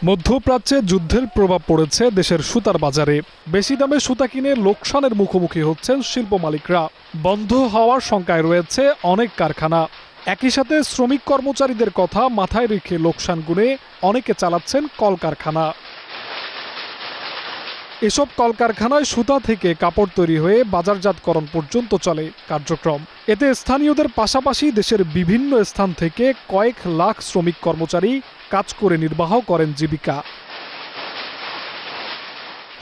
মধ্যপ্রাচ্যে যুদ্ধের প্রভাব পড়েছে দেশের সুতার বাজারে। বেশি দামে সুতা কিনে লোকসানের মুখোমুখি হচ্ছেন শিল্প মালিকরা। বন্ধ হওয়ার শঙ্কায় রয়েছে অনেক কারখানা। একই সাথে শ্রমিক কর্মচারীদের কথা মাথায় রেখে লোকসান গুণে অনেকে চালাচ্ছেন কলকারখানা। এসব কলকারখানায় সুতা থেকে কাপড় তৈরি হয়ে বাজারজাতকরণ পর্যন্ত চলে কার্যক্রম। এতে স্থানীয়দের পাশাপাশি দেশের বিভিন্ন স্থান থেকে কয়েক লাখ শ্রমিক কর্মচারী কাজ করে নির্বাহ করেন জীবিকা।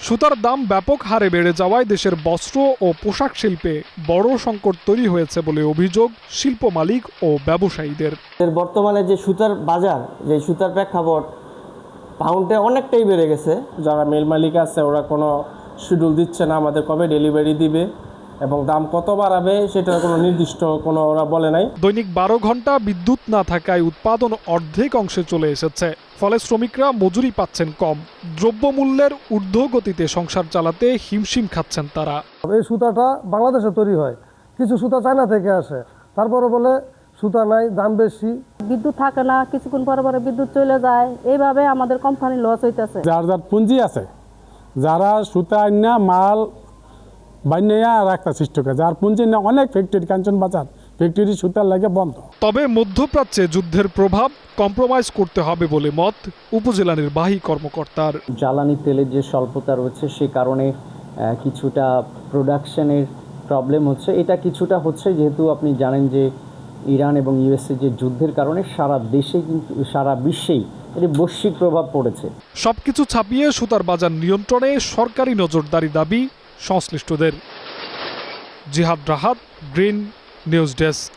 সুতার দাম ব্যাপক হারে বেড়ে যাওয়ায় দেশের বস্ত্র ও পোশাক শিল্পে বড় সংকট তৈরি হয়েছে বলে অভিযোগ শিল্প মালিক ও ব্যবসায়ীদের। বর্তমানে যে সুতার বাজার, যে সুতার প্রেক্ষাপট পাউন্ডে অনেকটাই বেড়ে গেছে। যারা মিল মালিক আছে ওরা কোনো শিডিউল দিচ্ছে না আমাদের কবে ডেলিভারি দিবে এবং দাম কত বাড়াবে সেটার কোনো নির্দিষ্ট কোনো ওরা বলে নাই। দৈনিক 12 ঘন্টা বিদ্যুৎ না থাকায় উৎপাদন অর্ধেক অংশে চলে এসেছে। ফলে শ্রমিকরা মজুরি পাচ্ছেন কম। দ্রব্যমূল্যের ঊর্ধ্বগতিতে সংসার চালাতে হিমশিম খাচ্ছেন তারা। এই সুতাটা বাংলাদেশে তৈরি হয়, কিছু সুতা চায়না থেকে আসে, তারপরে বলে সুতা নাই, দাম বেশি। বিদ্যুৎ থাকে না, কিছুক্ষণ পরে পরে বিদ্যুৎ চলে যায়। এইভাবে আমাদের কোম্পানি লস হইতেছে। যার যার পুঁজি আছে, যারা সুতা আইনা মাল বানিয়ে রাখতে চেষ্টা করে, যার পুঁজি না অনেক ফ্যাক্টরি, কাঞ্চন বাজার ফ্যাক্টরি সুতার লাগে বন্ধ। তবে মধ্যপ্রাচ্যে যুদ্ধের প্রভাব কম্প্রোমাইজ করতে হবে বলে মত উপজেলা নির্বাহী কর্মকর্তার। জ্বালানি তেলের যে স্বল্পতা রয়েছে সে কারণে কিছুটা প্রোডাকশনের প্রবলেম হচ্ছে। এটা কিছুটা হচ্ছে যেহেতু আপনি জানেন যে ইরান এবং ইউএসএ যে যুদ্ধের কারণে সারা দেশে কিন্তু সারা বিশ্বেই এর বৈশ্বিক প্রভাব পড়েছে। সবকিছু ছাপিয়ে সুতার বাজার নিয়ন্ত্রণে সরকারি নজরদারি দাবি সংশ্লিষ্টদের। জিহাদ রাহাত, গ্রিন নিউজ ডেস্ক।